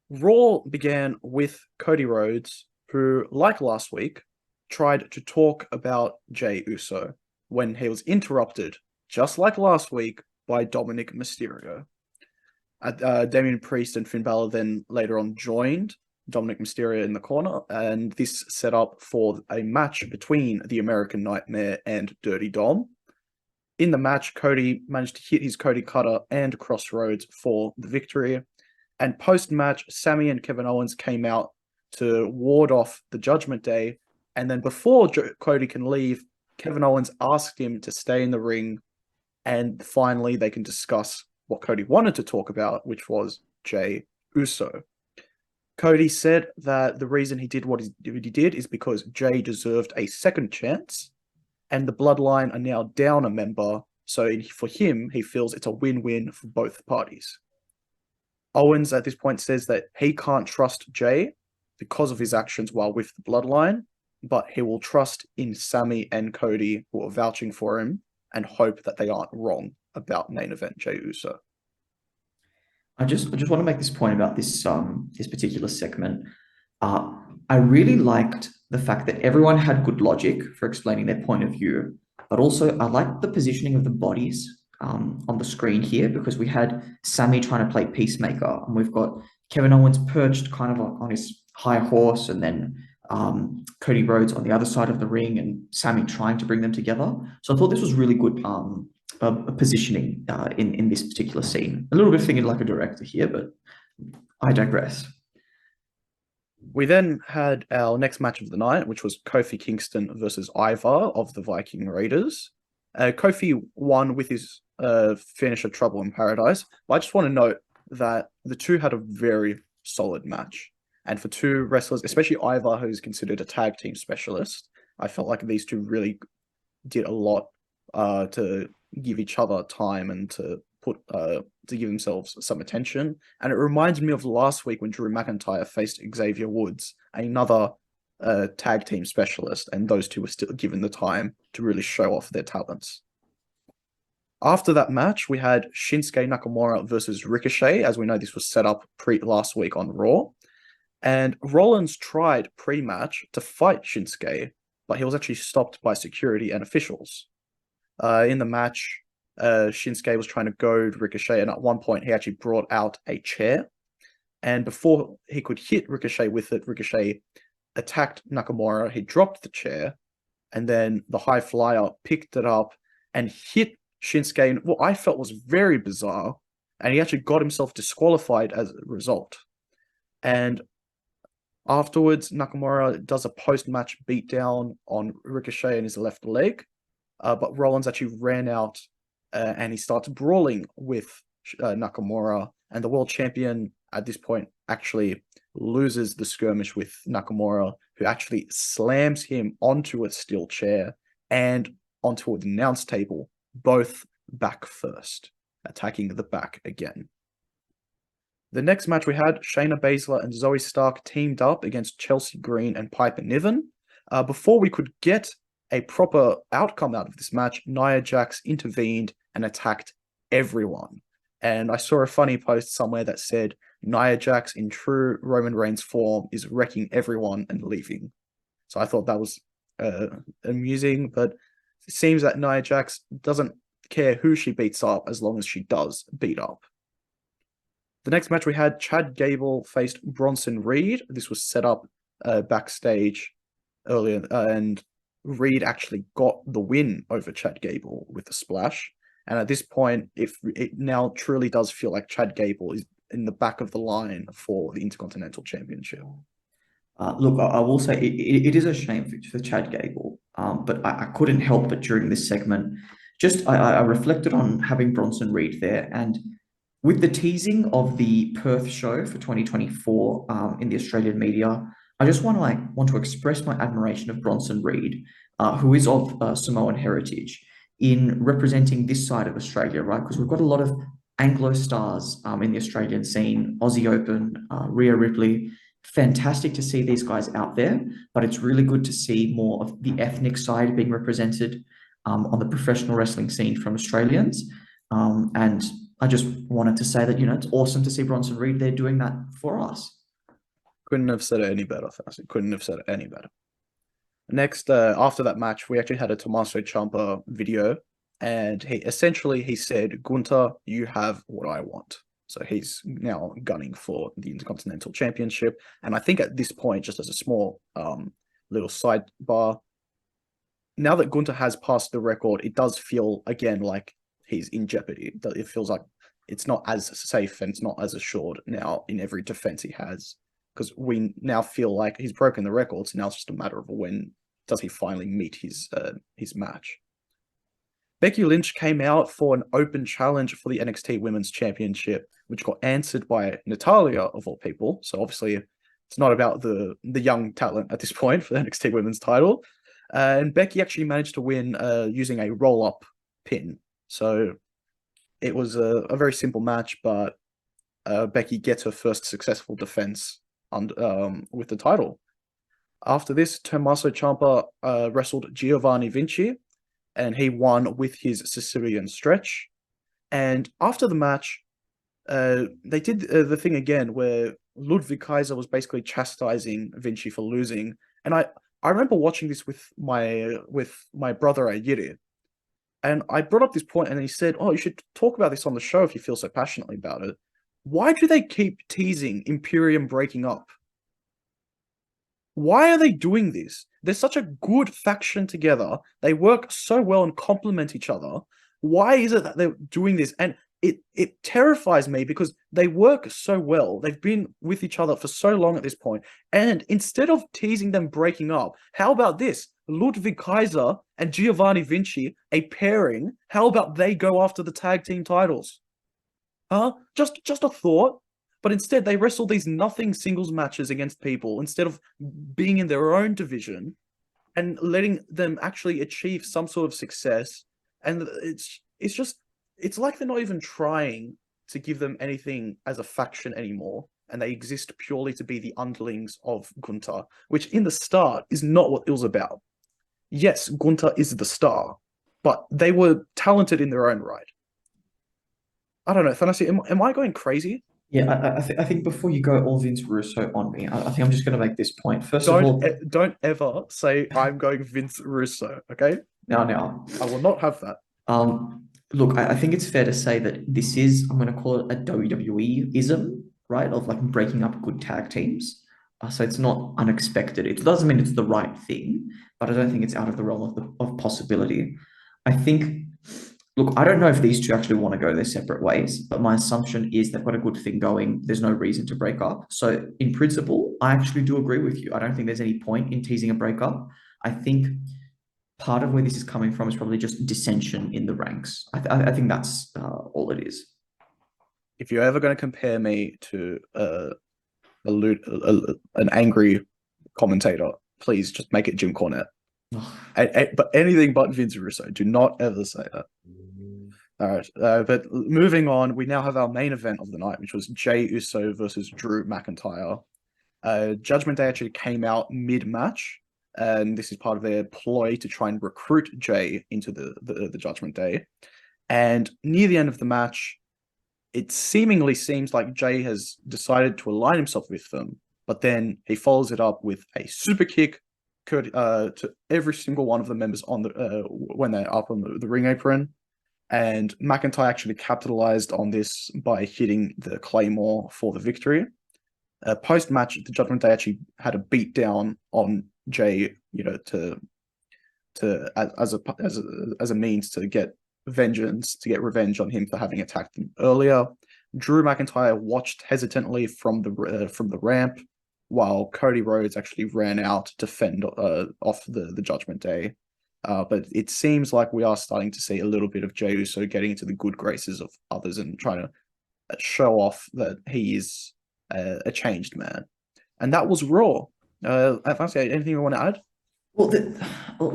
Raw began with Cody Rhodes, who, like last week, tried to talk about Jey Uso when he was interrupted, just like last week, by Dominic Mysterio. Damian Priest and Finn Balor then later on joined Dominic Mysterio in the corner, and this set up for a match between the American Nightmare and Dirty Dom. In the match, Cody managed to hit his Cody Cutter and Crossroads for the victory. And post-match, Sami and Kevin Owens came out to ward off the Judgment Day. And then before Cody can leave, Kevin Owens asked him to stay in the ring. And finally, they can discuss what Cody wanted to talk about, which was Jey Uso. Cody said that the reason he did what he did is because Jey deserved a second chance, and the Bloodline are now down a member, so for him, he feels it's a win-win for both parties. Owens at this point says that he can't trust Jey because of his actions while with the Bloodline, but he will trust in Sami and Cody, who are vouching for him, and hope that they aren't wrong about main event Jey Uso. I just want to make this point about this particular segment. I really liked the fact that everyone had good logic for explaining their point of view, but also I liked the positioning of the bodies on the screen here, because we had Sami trying to play peacemaker, and we've got Kevin Owens perched kind of on his high horse, and then Cody Rhodes on the other side of the ring, and Sami trying to bring them together. So I thought this was really good positioning in this particular scene. A little bit thinking like a director here, but I digress. We then had our next match of the night, which was Kofi Kingston versus Ivar of the Viking Raiders. Kofi won with his finish of Trouble in Paradise. But I just want to note that the two had a very solid match. And for two wrestlers, especially Ivar, who's considered a tag team specialist, I felt like these two really did a lot to give each other time and to give themselves some attention. And it reminds me of last week when Drew McIntyre faced Xavier Woods, another tag team specialist, and those two were still given the time to really show off their talents. After that match, we had Shinsuke Nakamura versus Ricochet. As we know, this was set up last week on Raw. And Rollins tried pre-match to fight Shinsuke, but he was actually stopped by security and officials. In the match, Shinsuke was trying to goad Ricochet, and at one point he actually brought out a chair. And before he could hit Ricochet with it, Ricochet attacked Nakamura. He dropped the chair, and then the High Flyer picked it up and hit Shinsuke in what I felt was very bizarre, and he actually got himself disqualified as a result. And afterwards, Nakamura does a post-match beatdown on Ricochet in his left leg, but Rollins actually ran out and he starts brawling with Nakamura, and the world champion at this point actually loses the skirmish with Nakamura, who actually slams him onto a steel chair and onto an announce table, both back first, attacking the back again. The next match we had, Shayna Baszler and Zoe Stark teamed up against Chelsea Green and Piper Niven. Before we could get a proper outcome out of this match, Nia Jax intervened and attacked everyone. And I saw a funny post somewhere that said, Nia Jax in true Roman Reigns form is wrecking everyone and leaving. So I thought that was amusing, but it seems that Nia Jax doesn't care who she beats up as long as she does beat up. The next match we had, Chad Gable faced Bronson Reed. This was set up backstage earlier, and Reed actually got the win over Chad Gable with a splash. And at this point, it now truly does feel like Chad Gable is in the back of the line for the Intercontinental Championship. Look, I will say it is a shame for Chad Gable, but I couldn't help but during this segment, I reflected on having Bronson Reed there, and with the teasing of the Perth show for 2024 in the Australian media, I just want to express my admiration of Bronson Reed, who is of Samoan heritage, in representing this side of Australia, right? Because we've got a lot of Anglo stars in the Australian scene, Aussie Open, Rhea Ripley. Fantastic to see these guys out there, but it's really good to see more of the ethnic side being represented on the professional wrestling scene from Australians. And I just wanted to say that, it's awesome to see Bronson Reed there doing that for us. Couldn't have said it any better, Fassi. Couldn't have said it any better. Next, after that match, we actually had a Tommaso Ciampa video, and he said, Gunther, you have what I want. So he's now gunning for the Intercontinental Championship. And I think at this point, just as a small little sidebar, now that Gunther has passed the record, it does feel, again, like he's in jeopardy. It feels like it's not as safe and it's not as assured now in every defense he has. Because we now feel like he's broken the records. Now it's just a matter of when does he finally meet his match. Becky Lynch came out for an open challenge for the NXT Women's Championship, which got answered by Natalya, of all people. So obviously, it's not about the young talent at this point for the NXT Women's title. And Becky actually managed to win using a roll-up pin. So it was a very simple match, but Becky gets her first successful defense with the title. After this, Tommaso Ciampa wrestled Giovanni Vinci, and he won with his Sicilian stretch. And after the match, they did the thing again where Ludwig Kaiser was basically chastising Vinci for losing. And I remember watching this with my brother Ayiri, and I brought up this point, and he said, "Oh, you should talk about this on the show if you feel so passionately about it. Why do they keep teasing Imperium breaking up? Why are they doing this? They're such a good faction together. They work so well and complement each other. Why is it that they're doing this?" And it terrifies me because they work so well. They've been with each other for so long at this point. And instead of teasing them breaking up, how about this? Ludwig Kaiser and Giovanni Vinci, a pairing. How about they go after the tag team titles? Huh? Just a thought. But instead, they wrestle these nothing singles matches against people instead of being in their own division and letting them actually achieve some sort of success. And it's like they're not even trying to give them anything as a faction anymore, and they exist purely to be the underlings of Gunther, which in the start is not what it was about. Yes, Gunther is the star, but they were talented in their own right. I don't know, Thanasi, am I going crazy? Yeah, I think before you go all Vince Russo on me, I think I'm just going to make this point. First of Don't all, don't ever say I'm going Vince Russo, okay? now, I will not have that. look, I think it's fair to say that this is, I'm going to call it a WWE-ism, right? Of like breaking up good tag teams. So it's not unexpected. It doesn't mean it's the right thing, but I don't think it's out of the realm of possibility. I think, look, I don't know if these two actually want to go their separate ways, but my assumption is they've got a good thing going. There's no reason to break up. So in principle, I actually do agree with you. I don't think there's any point in teasing a breakup. I think part of where this is coming from is probably just dissension in the ranks. I think that's all it is. If you're ever going to compare me to an angry commentator, please just make it Jim Cornette. But anything but Vince Russo. Do not ever say that. All right. But moving on, we now have our main event of the night, which was Jey Uso versus Drew McIntyre. Judgment Day actually came out mid-match, and this is part of their ploy to try and recruit Jey into the Judgment Day. And near the end of the match, it seemingly seems like Jey has decided to align himself with them, but then he follows it up with a super kick to every single one of the members on the when they're up on the ring apron. And McIntyre actually capitalized on this by hitting the Claymore for the victory. Post-match, the Judgment Day actually had a beat down on Jey, as a means to get revenge on him for having attacked them earlier. Drew McIntyre watched hesitantly from the ramp, while Cody Rhodes actually ran out to fend off the Judgment Day. But it seems like we are starting to see a little bit of Jey Uso getting into the good graces of others and trying to show off that he is a changed man. And that was Raw. Fancy, anything you want to add? Well,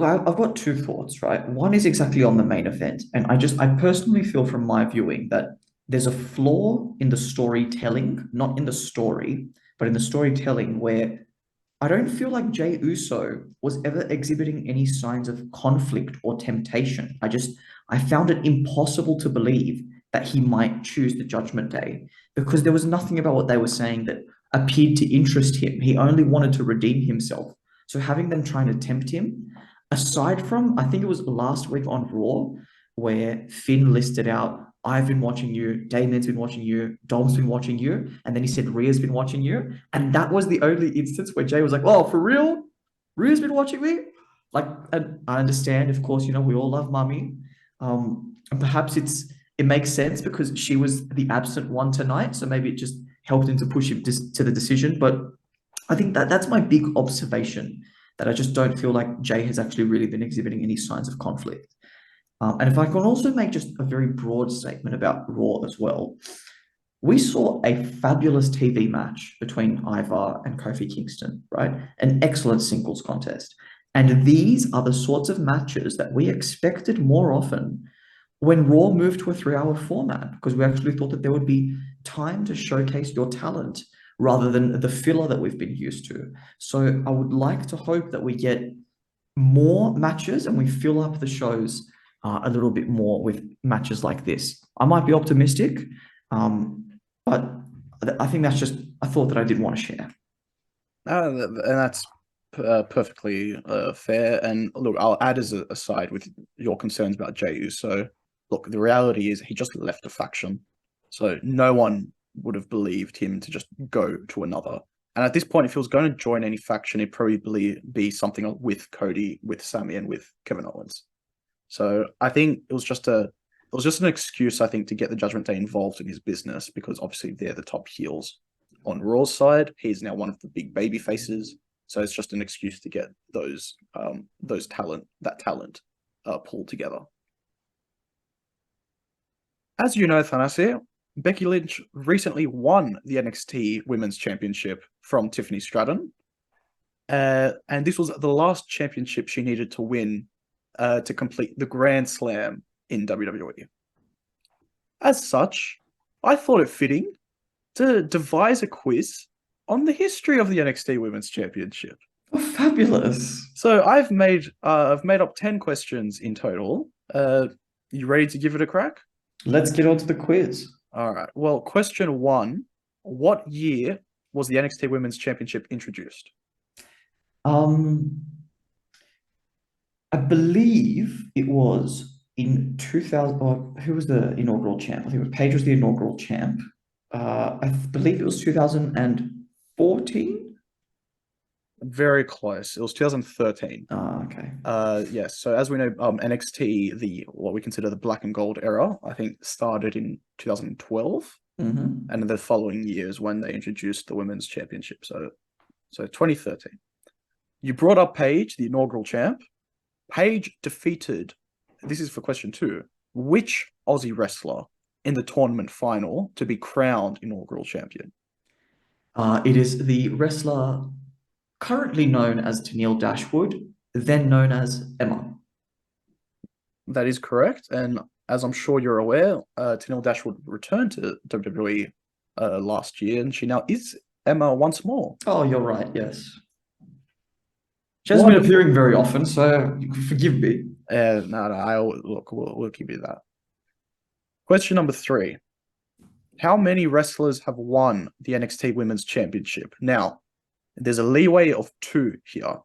I've got two thoughts, right? One is exactly on the main event, and I personally feel from my viewing that there's a flaw in the storytelling, not in the story, but in the storytelling where I don't feel like Jey Uso was ever exhibiting any signs of conflict or temptation. I found it impossible to believe that he might choose the Judgment Day because there was nothing about what they were saying that appeared to interest him. He only wanted to redeem himself. So having them trying to tempt him, aside from, I think it was last week on Raw, where Finn listed out, I've been watching you, Damien's been watching you, Dom's been watching you, and then he said Rhea's been watching you. And that was the only instance where Jey was like, oh, for real? Rhea's been watching me? Like, and I understand, of course, we all love Mummy. And perhaps it makes sense because she was the absent one tonight, so maybe it just helped him to push him to the decision. But I think that's my big observation, that I just don't feel like Jey has actually really been exhibiting any signs of conflict. And if I can also make just a very broad statement about Raw as well, we saw a fabulous TV match between Ivar and Kofi Kingston, right? An excellent singles contest. And these are the sorts of matches that we expected more often when Raw moved to a 3-hour format, because we actually thought that there would be time to showcase your talent rather than the filler that we've been used to. So I would like to hope that we get more matches and we fill up the shows a little bit more with matches like this. I might be optimistic, but I think that's just a thought that I did want to share. And that's perfectly fair. And look, I'll add as a aside with your concerns about Jey Uso. Look, the reality is he just left a faction, so no one would have believed him to just go to another. And at this point, if he was going to join any faction, it'd probably be something with Cody, with Sami, and with Kevin Owens. So I think it was just an excuse, I think, to get the Judgment Day involved in his business, because obviously they're the top heels. On Raw's side, he's now one of the big baby faces, so it's just an excuse to get that talent pulled together. As you know, Thanasi, Becky Lynch recently won the NXT Women's Championship from Tiffany Stratton, and this was the last championship she needed to win to complete the Grand Slam in WWE. As such, I thought it fitting to devise a quiz on the history of the NXT Women's Championship. Oh, fabulous. So I've made up 10 questions in total. You ready to give it a crack? Let's get on to the quiz. All right. Well, question one, what year was the NXT Women's Championship introduced? I believe it was in 2000. Or who was the inaugural champ? I think it was Paige was the inaugural champ. I believe it was 2014. Very close. It was 2013. Okay. Yes. So as we know, NXT, what we consider the black and gold era, I think started in 2012, and the following years when they introduced the women's championship. So 2013. You brought up Paige, the inaugural champ. Paige defeated. This is for question two. Which Aussie wrestler in the tournament final to be crowned inaugural champion? It is the wrestler currently known as Tennille Dashwood, then known as Emma. That is correct. And as I'm sure you're aware, Tennille Dashwood returned to WWE last year, and she now is Emma once more. Oh, you're right, yes. She hasn't been appearing very often, so forgive me. No, we'll give you that. Question number three. How many wrestlers have won the NXT Women's Championship? Now, there's a leeway of 2 here,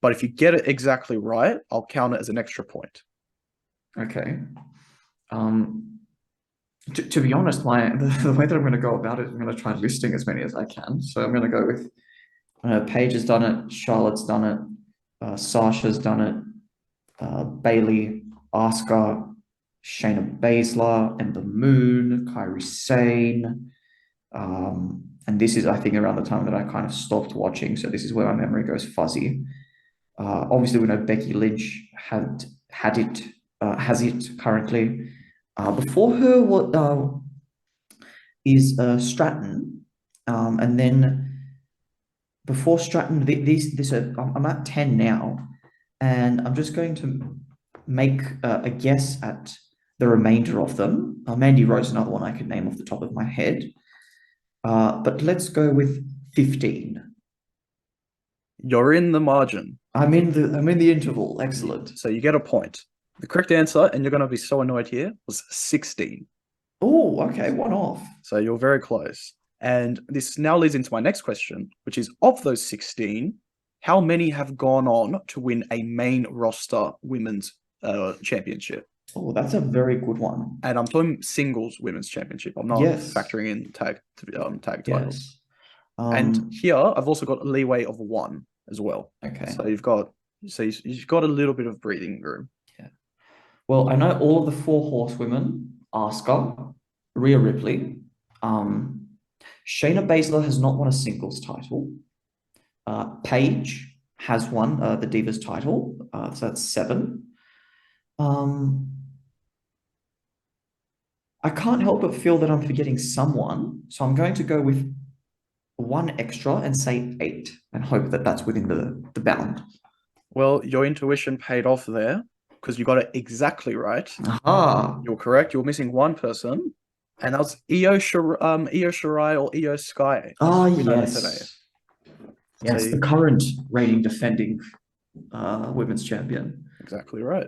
but if you get it exactly right, I'll count it as an extra point. Okay. To be honest, the way that I'm going to go about it, I'm going to try listing as many as I can. So I'm going to go with Paige has done it, Charlotte's done it, Sasha's done it, Bailey, Asuka, Shayna Baszler, Ember Moon, Kairi Sane. And this is, I think, around the time that I kind of stopped watching. So this is where my memory goes fuzzy. Obviously, we know Becky Lynch has it currently. Before her, what is Stratton, and then before Stratton, I'm at 10 now, and I'm just going to make a guess at the remainder of them. Mandy Rose, another one I could name off the top of my head. But let's go with 15. You're in the margin. I'm in the interval. Excellent. So you get a point. The correct answer, and you're going to be so annoyed here, was 16. Oh, okay, one off. So you're very close. And this now leads into my next question, which is, of those 16, how many have gone on to win a main roster women's championship? Oh, that's a very good one. And I'm talking singles women's championship. I'm not factoring in tag titles. And here I've also got a leeway of 1 as well. Okay. So you've got a little bit of breathing room. Yeah. Well, I know all of the 4 horsewomen: Asuka, Rhea Ripley. Shayna Baszler has not won a singles title. Paige has won the Divas title. So that's 7. I can't help but feel that I'm forgetting someone. So I'm going to go with 1 extra and say 8 and hope that that's within the bound. Well, your intuition paid off there because you got it exactly right. Aha. You're correct. You're missing 1 person, and that was Io Shirai or Io Sky. Oh, yes. Yes, the current reigning defending women's champion. Exactly right.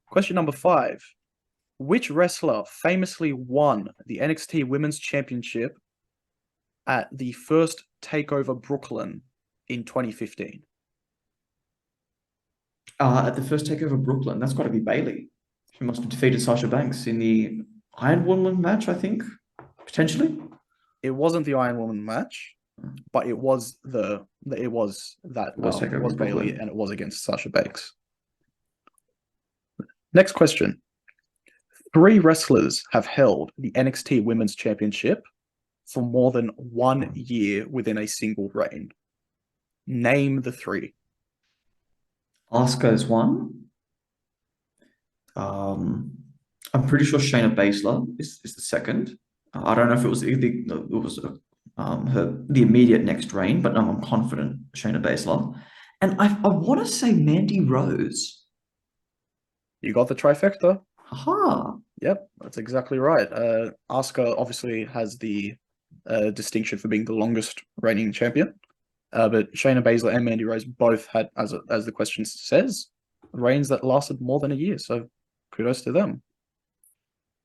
Question number 5. Which wrestler famously won the NXT Women's Championship at the first TakeOver Brooklyn in 2015? At the first TakeOver Brooklyn, that's got to be Bailey. She must have defeated Sasha Banks in the Iron Woman match, I think, potentially. It wasn't the Iron Woman match, but it was Bailey, and it was against Sasha Banks. Next question. 3 wrestlers have held the NXT Women's Championship for more than 1 year within a single reign. Name the 3. Asuka's 1. I'm pretty sure Shayna Baszler is the 2nd. I don't know if it was the immediate next reign, but I'm confident Shayna Baszler. And I want to say Mandy Rose. You got the trifecta. Aha. Yep, that's exactly right. Asuka obviously has the distinction for being the longest reigning champion, but Shayna Baszler and Mandy Rose both had, as the question says, reigns that lasted more than a year. So kudos to them.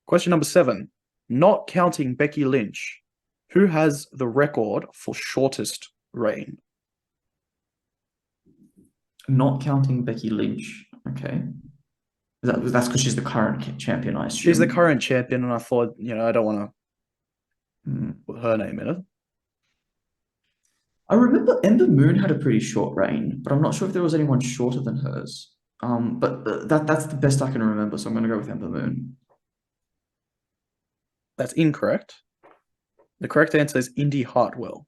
Question number 7. Not counting Becky Lynch, who has the record for shortest reign? Not counting Becky Lynch. Okay. That's because she's the current champion, I assume. She's the current champion, and I thought, I don't want to Hmm. put her name in it. I remember Ember Moon had a pretty short reign, but I'm not sure if there was anyone shorter than hers. But that's the best I can remember, so I'm going to go with Ember Moon. That's incorrect. The correct answer is Indy Hartwell.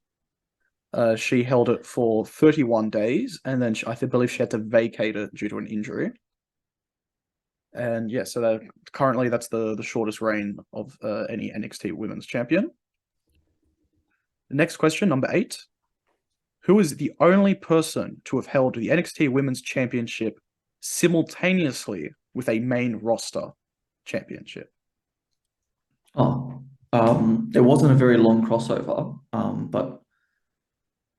She held it for 31 days, and then I believe she had to vacate it due to an injury. And yeah, so currently that's the shortest reign of any NXT Women's Champion. The next question, number 8. Who is the only person to have held the NXT Women's Championship simultaneously with a main roster championship? There wasn't a very long crossover, but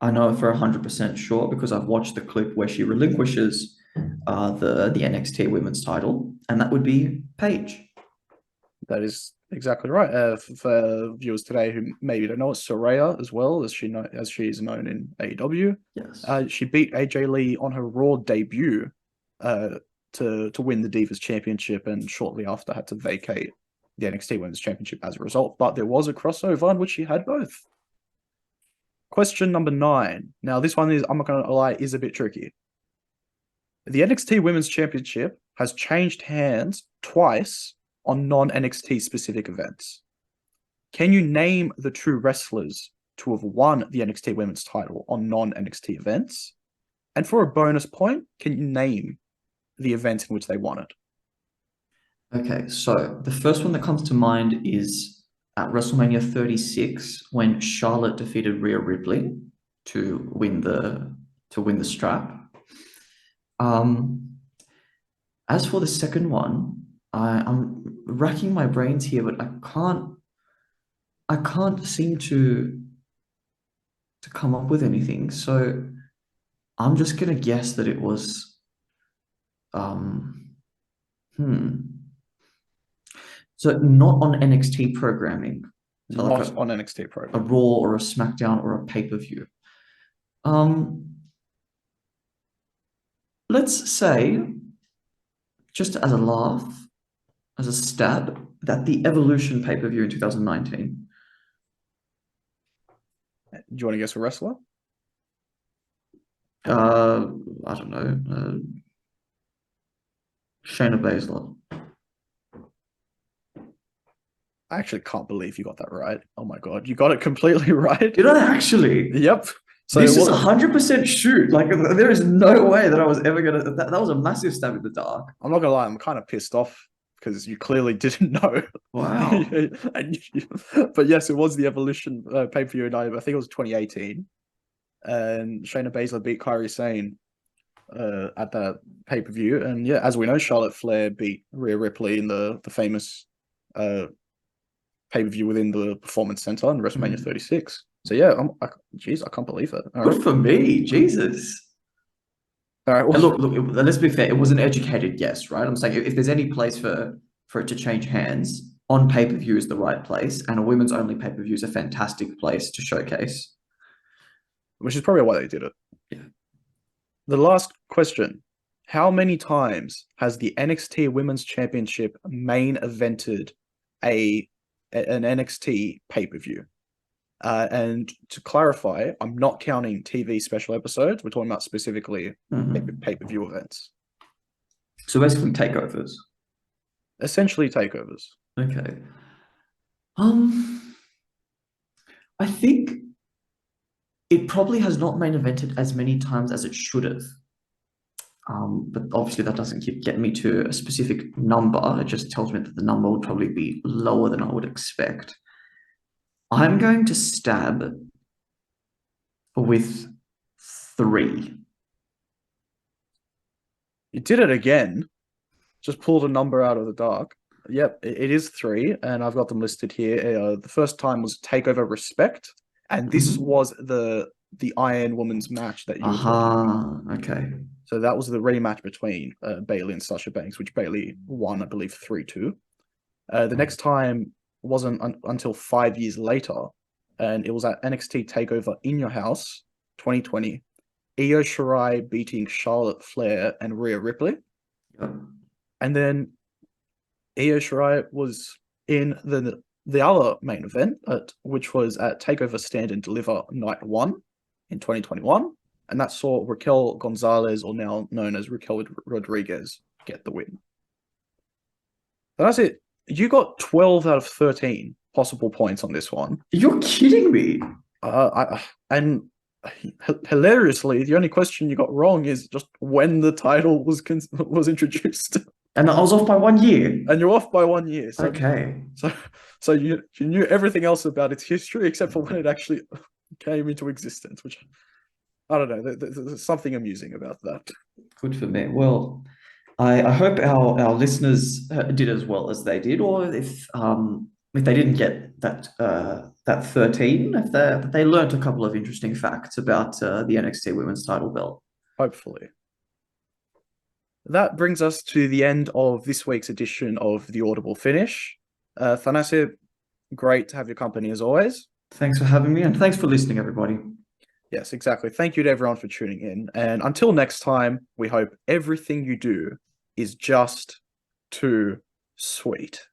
I know for 100% sure because I've watched the clip where she relinquishes the NXT Women's title, and that would be Paige. That is exactly right. For viewers today who maybe don't know, it's Soraya as well, as she is known in AEW. Yes. She beat AJ Lee on her Raw debut to win the Divas Championship, and shortly after had to vacate the NXT Women's Championship as a result. But there was a crossover in which she had both. Question number 9. Now, this one is, I'm not going to lie, is a bit tricky. The NXT Women's Championship has changed hands twice on non-NXT specific events. Can you name the 2 wrestlers to have won the NXT Women's title on non-NXT events? And for a bonus point, can you name the event in which they won it? Okay, so the first one that comes to mind is at WrestleMania 36 when Charlotte defeated Rhea Ripley to win the strap. As for the second one, I'm racking my brains here, but I can't seem to come up with anything. So I'm just gonna guess that it was So not on NXT programming. So Not like on NXT a program. Raw or a SmackDown or a pay-per-view. Let's say, just as a laugh, as a stab, that the Evolution pay-per-view in 2019. Do you want to guess a wrestler? I don't know. Shayna Baszler. I actually can't believe you got that right. Oh my God, you got it completely right. Did I actually? Yep. So this is 100% shoot. Like there is no way that I was ever gonna. That was a massive stab in the dark. I'm not gonna lie, I'm kind of pissed off because you clearly didn't know. Wow. But yes, it was the Evolution pay-per-view in I think it was 2018, and Shayna Baszler beat Kairi Sane at that pay-per-view, and yeah, as we know, Charlotte Flair beat Rhea Ripley in the famous pay-per-view within the Performance Center in WrestleMania 36. So yeah, I can't believe it. Good for me, Jesus. All right. Well, look. Let's be fair. It was an educated guess, right? I'm saying if there's any place for it to change hands, on pay-per-view is the right place, and a women's only pay-per-view is a fantastic place to showcase. which is probably why they did it. Yeah. The last question: how many times has the NXT Women's Championship main evented an NXT pay-per-view? And to clarify, I'm not counting TV special episodes. We're talking about specifically pay-per-view events. So basically takeovers. Essentially takeovers. Okay. I think it probably has not main evented as many times as it should have. But obviously that doesn't get me to a specific number. It just tells me that the number would probably be lower than I would expect. I'm going to stab with 3. You did it again. Just pulled a number out of the dark. Yep, it is three, and I've got them listed here. The first time was Takeover Respect, and this Mhm. was the Iron Woman's match that you were talking about. Aha, okay. So that was the rematch between Bailey and Sasha Banks, which Bailey won, I believe, 3-2. The next time wasn't until 5 years later, and it was at NXT Takeover in Your House 2020. Io Shirai beating Charlotte Flair and Rhea Ripley, Yep. and then Io Shirai was in the other main event, which was at Takeover Stand and Deliver Night 1 in 2021, and that saw Raquel Gonzalez, or now known as Raquel Rodriguez, get the win. So that's it. You got 12 out of 13 possible points on this one. You're kidding me. And hilariously, the only question you got wrong is just when the title was introduced. And I was off by 1 year. And you're off by 1 year. So, Okay. so you knew everything else about its history except for when it actually came into existence, which I don't know. There's something amusing about that. Good for me. Well, I hope our listeners did as well as they did, or if they didn't get that 13, if they learnt a couple of interesting facts about the NXT Women's Title belt. Hopefully. That brings us to the end of this week's edition of the Audible Finish. Thanasi, great to have your company as always. Thanks for having me, and thanks for listening, everybody. Yes, exactly. Thank you to everyone for tuning in. And until next time, we hope everything you do is just too sweet.